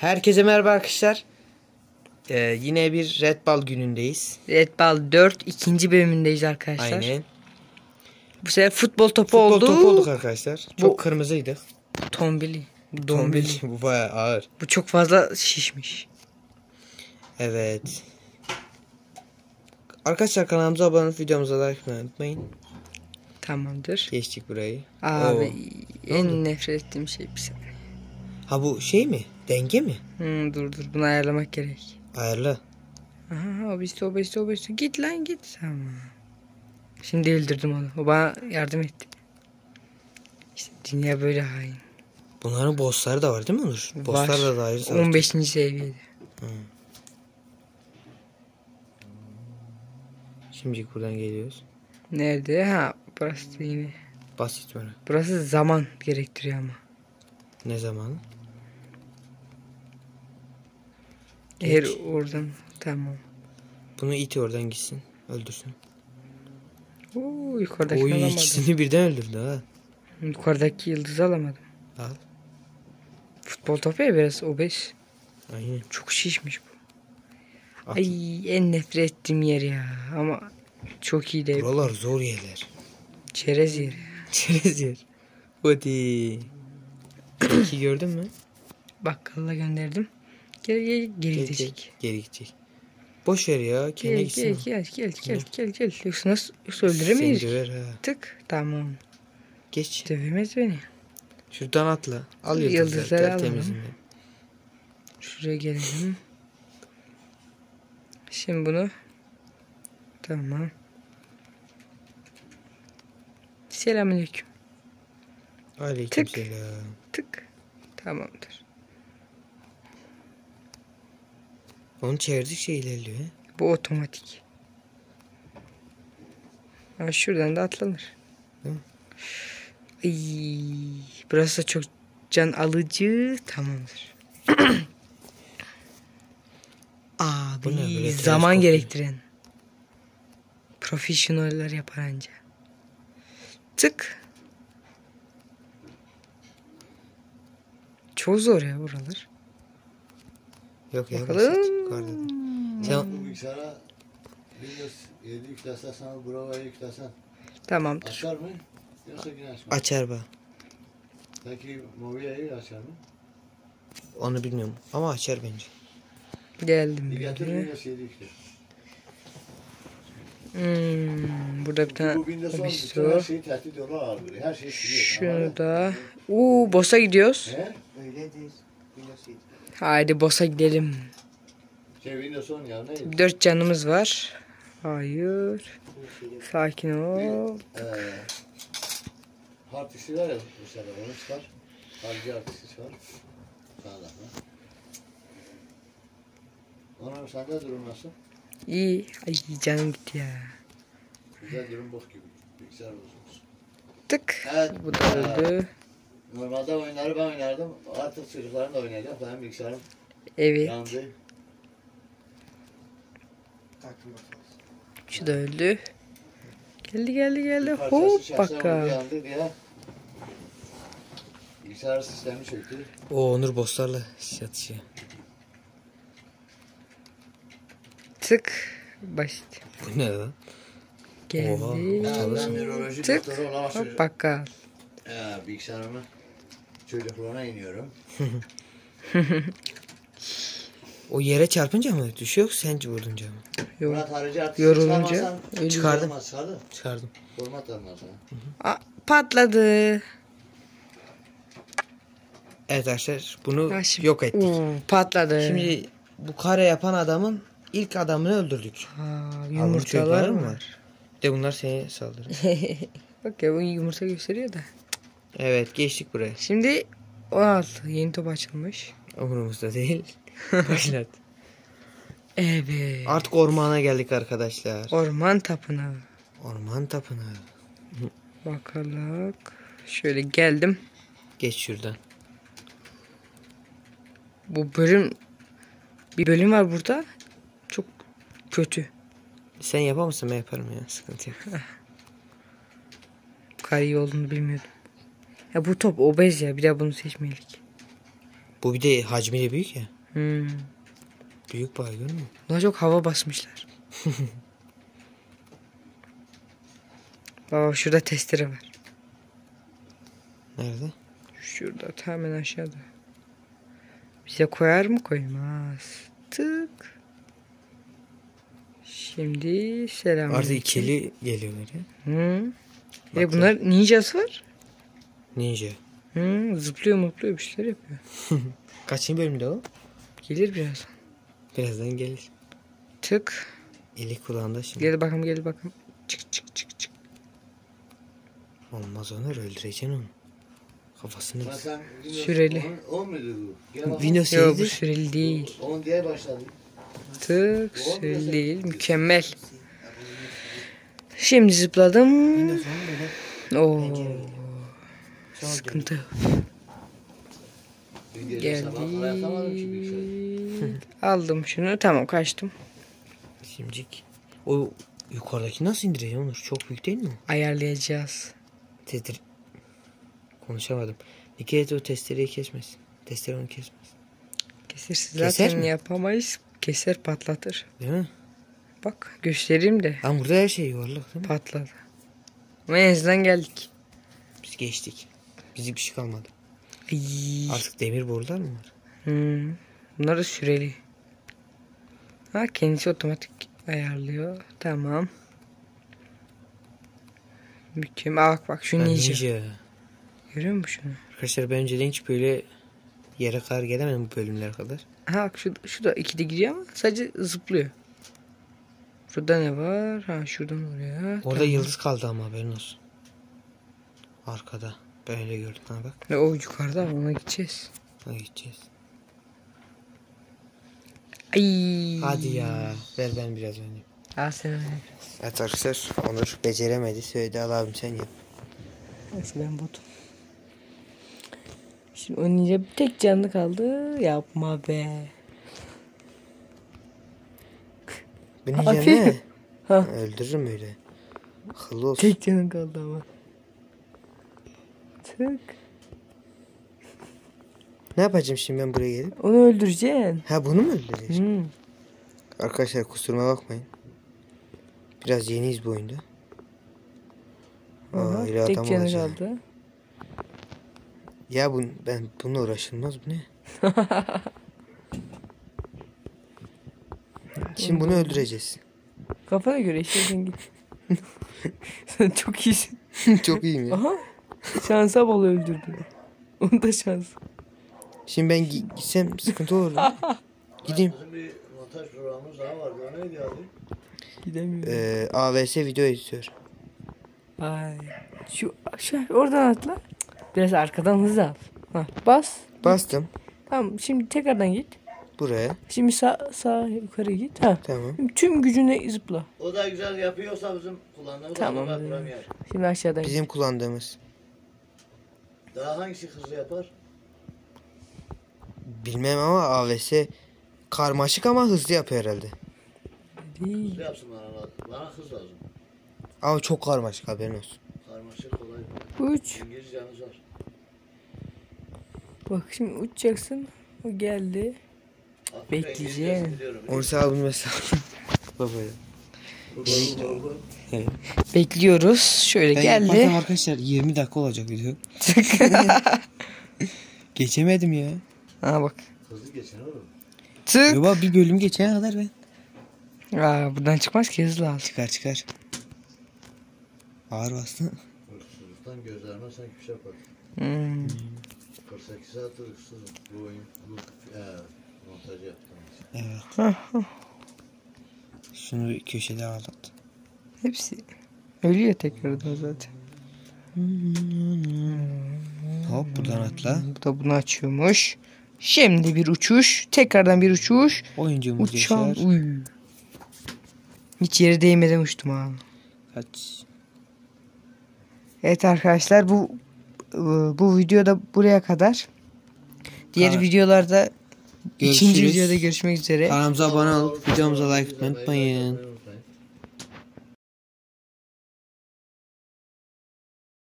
Herkese merhaba arkadaşlar. Yine bir Red Ball günündeyiz. Red Ball 4 ikinci bölümündeyiz arkadaşlar. Aynen. Bu sefer futbol topu Futbol oldu. topu olduk arkadaşlar. Çok kırmızıydı. Tombili. Tombili. Bu bayağı ağır. Bu çok fazla şişmiş. Evet. Arkadaşlar kanalımıza abone olup videomuza like etmeyi unutmayın. Tamamdır. Geçtik burayı. Abi Ne en oldu? nefret ettiğim şey bir saniye. Ha bu şey mi? Denge mi? Dur bunu ayarlamak gerek. Ayarla. Aha obezite. Git lan git. Tamam. Şimdi öldürdüm onu. O bana yardım etti. İşte dünya böyle hain. Bunların bossları da var değil mi Onur? Bosslar da dair savaşçı. 15. seviyede. Şimdi buradan geliyoruz. Nerede? Ha burası da yine. Basit böyle. Burası zaman gerektiriyor ama. Ne zamanı? Eğer Geç. oradan tamam. Bunu iti oradan gitsin. Öldürsün. Yukarıdaki Oy alamadım. ikisini birden öldürdü ha. Yukarıdaki yıldızı alamadım. Al. Futbol topu ya biraz obez. Aynen. Çok şişmiş bu. At. Ay en nefret ettiğim yer ya. Ama çok iyi de. Buralar zor yerler. Çerez yeri. Çerez yer. Hadi. İki gördün mü? Bakkala gönderdim. Geri gidecek. Geri gidecek. Boş ver ya. Kendi gitsin. Gel. Yoksa öldüremeyiz. Seni döver ha. Tık. Tamam. Geç. Dövemez beni. Şuradan atla. Al Yıldızları yıldızları. alalım. Temizini. Şuraya gelelim. Şimdi bunu. Tamam. Selamünaleyküm. Aleykümselam. Tık. Tamamdır. Onu çevirdikçe ilerliyor. He? Bu otomatik. Ha, şuradan da atlanır. Hı. Ay, burası da çok can alıcı. Tamamdır. Bu ne Abi böyle zaman teleskop gerektiren. Profesyoneller yapar anca. Tık. Çok zor ya buralar. Yok ya. Bakalım. Basit. Yukarıda. Sen Bu bilgisayara Windows 7 yüklesen sana Brava'yı yüklesen Tamamdır. açar mı? Yoksa yine açmaz. açar bak. Peki Mobia'yı açar mı? Onu bilmiyorum. Ama açar bence. Geldim Bir getir böyle. Windows 7 yükle. Burada bir tane Bu Windows 10 bir bütün her su. şeyi tehdit ediyorlar algılıyor. Her şeyi siliyor. Şunu da. Boss'a gidiyoruz. He? Öyledir. Windows 7. Haydi boss'a gidelim. Windows 10 ya neydi? 4 canımız var. Hayır. Sakin ol. Hard diski var ya bu sefer onu çıkar. Hard diski çıkar. Sana da. Onun sende durum nasıl? İyi. Ay canım gitti ya. Güzel durum bok gibi. Bilgisayar bozulmuş. Tık. Evet. Bu da öldü. Normalde oyunları ben oynardım. Artık çocuklarım da oynayacak. Benim bilgisayarım Evet. yandı. Şu da öldü. Geldi. Bir parçası Hop şahsen bakka. yandı diye bilgisayar sistemi çöktü. O Onur bosslarla çatışıyor. Tık. Basit. Bu ne lan? Geldi. Ben nöroloji Tık. doktoru olarak Hop bakka. bilgisayarımı çocukluğuna iniyorum. O yere çarpınca mı düşüyor sen vurunca mı? Yok. Murat harici artık Yorulunca çıkarmazsan ölüyor. Çıkardım. çıkardın. Çıkardım. Format almaz ha. Patladı. Evet arkadaşlar bunu Ha, şimdi- yok ettik. Patladı. Şimdi bu kare yapan adamın ilk adamını öldürdük. Yumurtalar çocuklar mı mı var? Bir de bunlar seni saldırır. Bak ya bu yumurta gösteriyor da. Evet geçtik buraya. Şimdi 16 yeni top açılmış. Umurumuzda değil. Başlat. Evet. Artık ormana geldik arkadaşlar. Orman tapınağı. Orman tapınağı. Bakalım. Şöyle geldim. Geç şuradan. Bu bölüm bir bölüm var burada. Çok kötü. Sen yapamazsın ben yaparım ya. Sıkıntı yok. Bu kadar iyi olduğunu bilmiyordum. Ya bu top obez ya. Bir daha bunu seçmeyelim. Bu bir de hacmiyle büyük ya. Büyük bayağı, görüyor musun? Buna çok hava basmışlar. Baba şurada testere var. Nerede? Şurada hemen aşağıda. Bize koyar mı, koymaz. Tık. Şimdi selam. Artık ikili geliyorlar ya. Bunlar ninjası var. Ninja. Zıplıyor mutluyor, bir şeyler yapıyor. Kaçıncı bölümde o? Gelir birazdan. Birazdan gelir. Tık. Eli kulağında şimdi. Gel bakalım. Çık. Olmaz Onur, öldüreceksin onu. Kafasını. Süreli. 10 muydu bu? Gel bakalım. Windows Yok, bu 7'dir. süreli değil. 10 diye başladı. Tık, süreli değil. Mükemmel. Şimdi zıpladım. Windows 10 da Oo. Çok Sıkıntı. Dün gece sabahlara yatamadım ki bilgisayarı. Geldik. Aldım şunu. Tamam, kaçtım. Şimcik. O yukarıdaki nasıl indireceğim Onur? Çok büyük değil mi o? Ayarlayacağız. Konuşamadım. Dikkat et, o testereyi kesmesin. Testere onu kesmez. Kesirsiz Keser zaten mi? yapamayız. Keser, patlatır. Değil mi? Bak göstereyim de. Lan burada her şey yuvarlak değil mi? Patladı. Ama en azından geldik. Biz geçtik. Bizlik bir şey kalmadı. Ay. Artık demir borular mı var? Bunlar da süreli. Ha, kendisi otomatik ayarlıyor. Tamam. Mükemmel. Bak şu ninja. Görüyor musun şunu? Arkadaşlar ben önceden hiç böyle yere kadar gelemedim bu bölümlere kadar. Ha bak şu da ikide gidiyor ama sadece zıplıyor. Şurada ne var? Ha, şuradan oraya. Orada yıldız kaldı ama haberin olsun. Arkada. Ben öyle gördüm, ha bak. Ve o yukarıda, ona gideceğiz. Ha, gideceğiz. Ay. Hadi ya. Ver ben biraz oynayayım. Al sen öyle. Evet arkadaşlar, Onur beceremedi. Söyledi, al abim sen yap. Neyse, ben botum. Şimdi oynayınca bir tek canlı kaldı. Yapma be. Beni Aferin. yeme. Ha. Öldürürüm öyle. Akıllı olsun. Tek canın kaldı ama. Tık. Ne yapacağım şimdi ben buraya gelip? Onu öldüreceksin. Ha, bunu mu öldüreceğim? Hı. Arkadaşlar kusuruma bakmayın. Biraz yeniyiz bu oyunda. Aha, Öyle tek adam canı olacağım. kaldı. Ya ben bununla uğraşılmaz, bu ne? Şimdi bunu öldüreceğiz. Kafana göre işte, sen git. Sen çok iyisin. Çok iyiyim ya. Aha. Şansa bal öldürdü. Onu da şans. Şimdi ben gitsem sıkıntı olur mu? Gideyim. Bizim bir montaj programımız daha vardı. O neydi abi? Gidemiyorum. AVS video editör. Ay. Şu oradan atla. Biraz arkadan hızlı al. Ha, bas. Bastım. Tamam, şimdi tekrardan git. Buraya. Şimdi sağ yukarı git. Ha. Tamam. Şimdi tüm gücüne zıpla. O da güzel yapıyorsa bizim kullandığımız Tamam. program yer. Şimdi aşağıdan git. Bizim kullandığımız. Daha hangisi hızlı yapar? Bilmem ama AVS karmaşık ama hızlı yapıyor herhalde. Değil. Hızlı yapsın bana. Bana hız lazım. Ama çok karmaşık, haberin olsun. Karmaşık kolay. 3. İngilizceniz var. Bak şimdi uçacaksın. O geldi. Hafif Bekleyeceğim. İngilizcesini biliyorum. Onu sağ bunu mesela. Baba ya. Evet. Bekliyoruz. Şöyle geldi. Bakalım arkadaşlar, 20 dakika olacak video. Geçemedim ya. Ha bak. Hızlı geçin oğlum. Tık. Baba bir bölüm geçene kadar ben. Aa, buradan çıkmaz ki, hızlı al. Çıkar. Ağır bastı. Hırsızlıktan gözlerime sanki bir şey yapar. 48 saat hırsızım. Bu oyun. Montajı yaptım. Evet. Şunu bir köşede ağlat. Hepsi ölüyor tekrardan zaten. Hop, buradan atla. Bu da bunu açıyormuş. Şimdi bir uçuş. Tekrardan bir uçuş. Oyuncumuz Uçan. yaşar. Uy. Hiç yere değmeden uçtum ha. Kaç. Evet arkadaşlar, bu videoda buraya kadar. Diğer Tamam. videolarda ikinci Görüşürüz. videoda görüşmek üzere. Kanalımıza abone olup videomuza like atmayı unutmayın.